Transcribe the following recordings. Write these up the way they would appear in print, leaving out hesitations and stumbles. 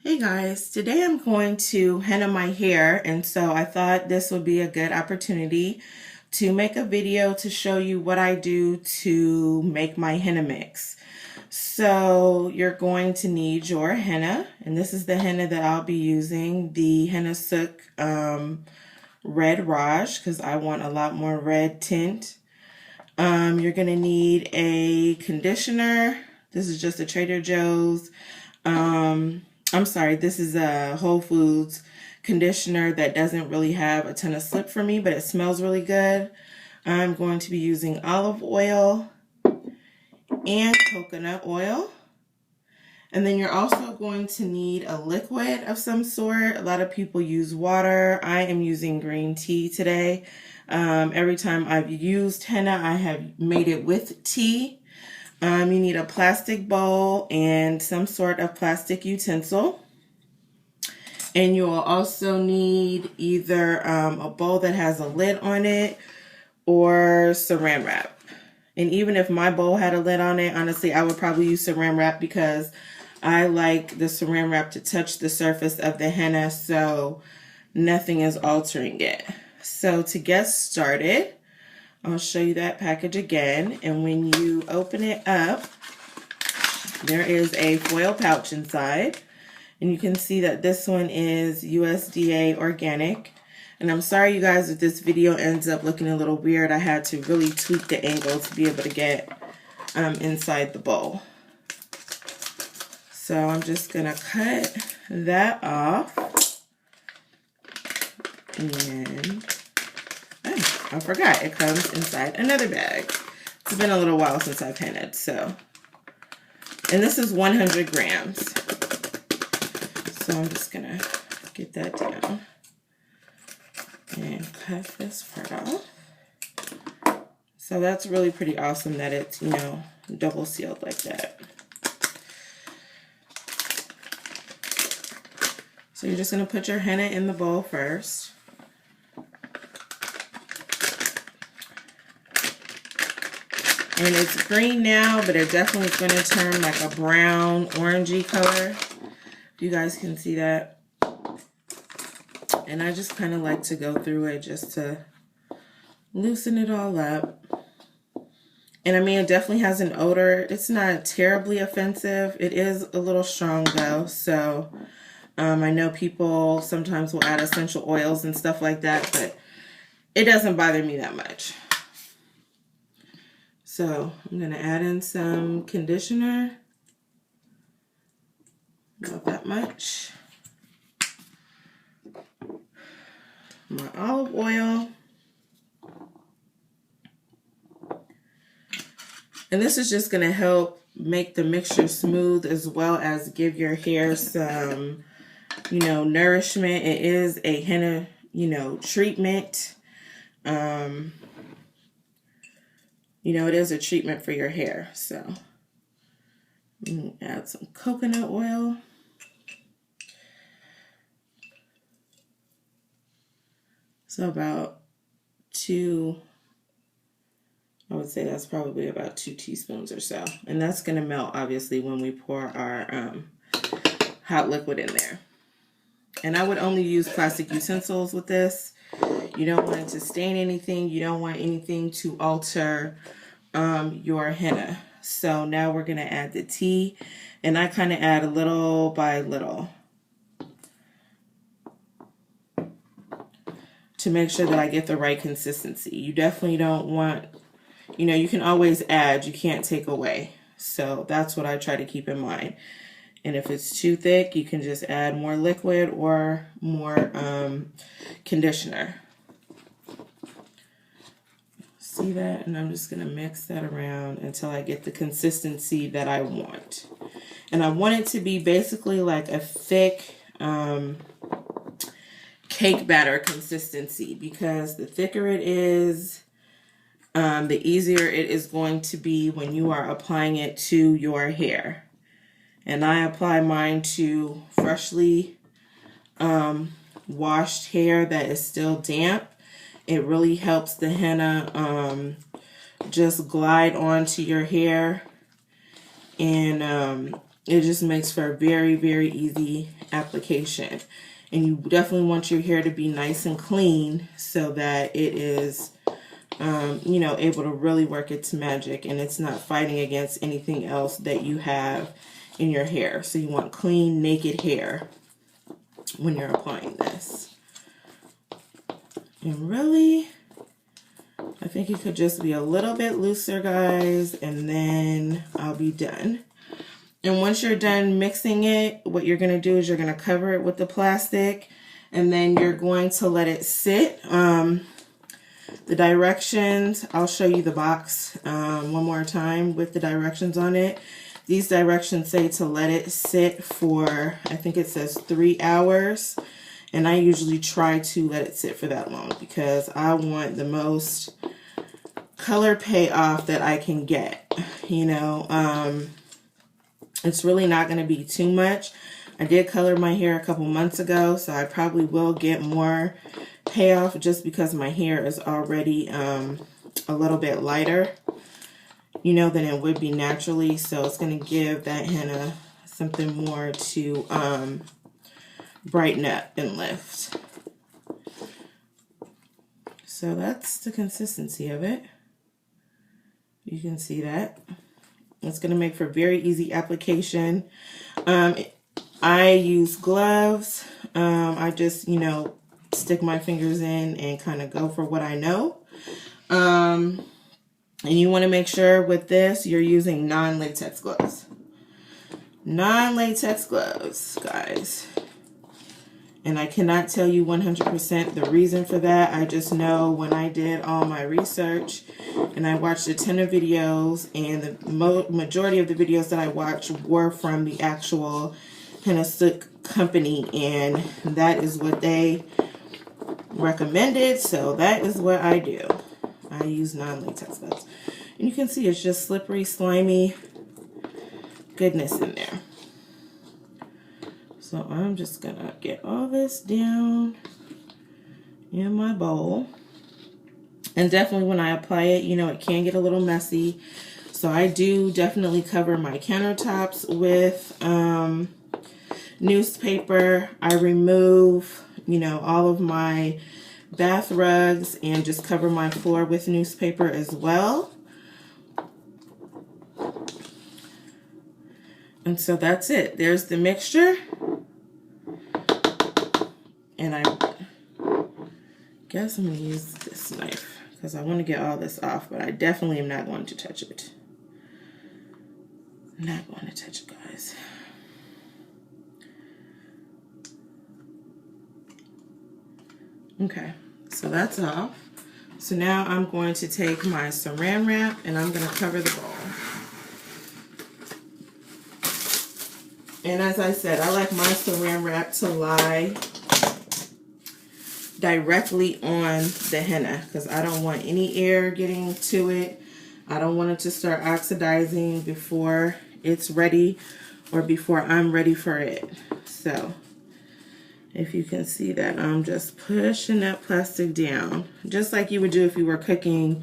Hey guys, today I'm going to henna my hair, and so I thought this would be a good opportunity to make a video to show you what I do to make my henna mix. So you're going to need your henna, and this is the henna that I'll be using, the Henna Sook Red Raj, because I want a lot more red tint. You're going to need a conditioner. This is just a Trader Joe's. I'm sorry, this is a Whole Foods conditioner that doesn't really have a ton of slip for me, but it smells really good. I'm going to be using olive oil and coconut oil. And then you're also going to need a liquid of some sort. A lot of people use water. I am using green tea today. Every time I've used henna, I have made it with tea. You need a plastic bowl and some sort of plastic utensil. And you will also need either a bowl that has a lid on it or saran wrap. And even if my bowl had a lid on it, honestly, I would probably use saran wrap because I like the saran wrap to touch the surface of the henna so nothing is altering it. So to get started, I'll show you that package again. And when you open it up, there is a foil pouch inside. And you can see that this one is USDA organic. And I'm sorry, you guys, if this video ends up looking a little weird. I had to really tweak the angle to be able to get inside the bowl. So I'm just going to cut that off. And I forgot, it comes inside another bag. It's been a little while since I've hennaed, so. And this is 100 grams. So I'm just gonna get that down and cut this part off. So that's really pretty awesome that it's, double sealed like that. So you're just gonna put your henna in the bowl first. And it's green now, but it definitely is going to turn like a brown, orangey color. You guys can see that. And I just kind of like to go through it just to loosen it all up. And I mean, it definitely has an odor. It's not terribly offensive. It is a little strong though. So I know people sometimes will add essential oils and stuff like that, but it doesn't bother me that much. So I'm going to add in some conditioner, not that much, my olive oil, and this is just going to help make the mixture smooth as well as give your hair some, nourishment. It is a henna, treatment. It is a treatment for your hair. So add some coconut oil. So about I would say that's probably about 2 teaspoons or so. And that's going to melt, obviously, when we pour our hot liquid in there. And I would only use plastic utensils with this. You don't want it to stain anything. You don't want anything to alter your henna. So now we're going to add the tea, and I kind of add little by little to make sure that I get the right consistency. You definitely don't want, you can always add, you can't take away. So that's what I try to keep in mind. And if it's too thick, you can just add more liquid or more conditioner. See that? And I'm just going to mix that around until I get the consistency that I want. And I want it to be basically like a thick cake batter consistency, because the thicker it is, the easier it is going to be when you are applying it to your hair. And I apply mine to freshly washed hair that is still damp. It really helps the henna just glide onto your hair and it just makes for a very, very easy application. And you definitely want your hair to be nice and clean so that it is, you know, able to really work its magic and it's not fighting against anything else that you have in your hair. So you want clean, naked hair when you're applying this. And really, I think it could just be a little bit looser, guys, and then I'll be done. And once you're done mixing it, what you're going to do is you're going to cover it with the plastic, and then you're going to let it sit. The directions, I'll show you the box one more time with the directions on it. These directions say to let it sit for, I think it says 3 hours. And I usually try to let it sit for that long because I want the most color payoff that I can get. You know, it's really not going to be too much. I did color my hair a couple months ago, so I probably will get more payoff just because my hair is already a little bit lighter, you know, than it would be naturally. So it's going to give that henna something more to brighten up and lift. So that's the consistency of it. You can see that. It's going to make for very easy application. I use gloves. I just, you know, stick my fingers in and kind of go for what I know. And you want to make sure with this you're using non-latex gloves. Non-latex gloves, guys. And I cannot tell you 100% the reason for that. I just know when I did all my research and I watched a ton of videos, and the majority of the videos that I watched were from the actual Henna company, and that is what they recommended. So that is what I do. I use non-latex gloves. And you can see it's just slippery, slimy goodness in there. So I'm just gonna get all this down in my bowl. And definitely when I apply it, you know, it can get a little messy. So I do definitely cover my countertops with newspaper. I remove, you know, all of my bath rugs and just cover my floor with newspaper as well. And so that's it. There's the mixture. And I guess I'm going to use this knife because I want to get all this off, but I definitely am not going to touch it. I'm not going to touch it, guys. Okay, so that's off. So now I'm going to take my saran wrap and I'm going to cover the bowl. And as I said, I like my saran wrap to lie directly on the henna because I don't want any air getting to it. I don't want it to start oxidizing before it's ready or before I'm ready for it. So if you can see that, I'm just pushing that plastic down just like you would do if you were cooking,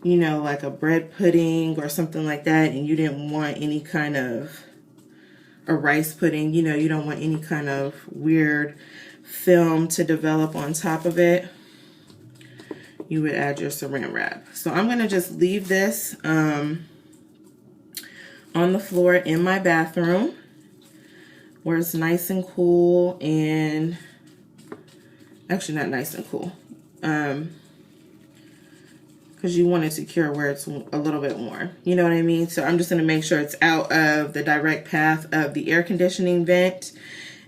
you know, like a bread pudding or something like that, and you didn't want any kind of a rice pudding, you know, you don't want any kind of weird film to develop on top of it. You would add your saran wrap. So I'm going to just leave this on the floor in my bathroom where it's nice and cool, and actually not nice and cool because you want it to cure where it's a little bit warm, you know what I mean? So I'm just going to make sure it's out of the direct path of the air conditioning vent,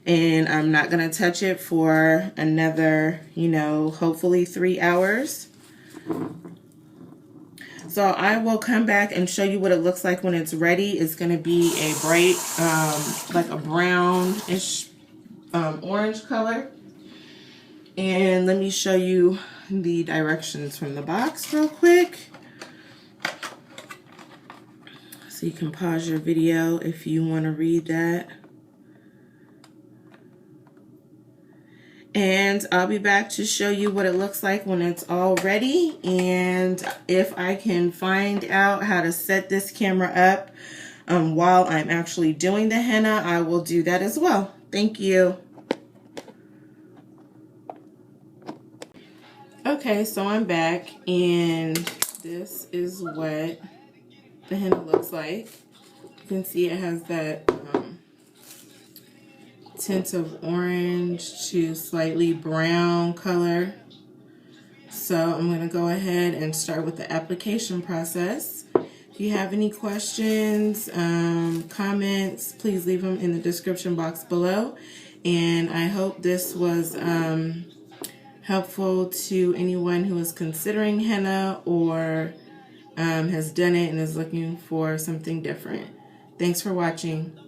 and I'm not going to touch it for another, you know, hopefully 3 hours. So I will come back and show you what it looks like when it's ready. It's going to be a bright, like a brownish orange color. And let me show you the directions from the box real quick. So you can pause your video if you want to read that. And I'll be back to show you what it looks like when it's all ready. And if I can find out how to set this camera up, while I'm actually doing the henna, I will do that as well. Thank you. Okay, so I'm back, and this is what the henna looks like. You can see it has that tint of orange to slightly brown color. So I'm going to go ahead and start with the application process. If you have any questions, comments, please leave them in the description box below. And I hope this was helpful to anyone who is considering henna or has done it and is looking for something different. Thanks for watching.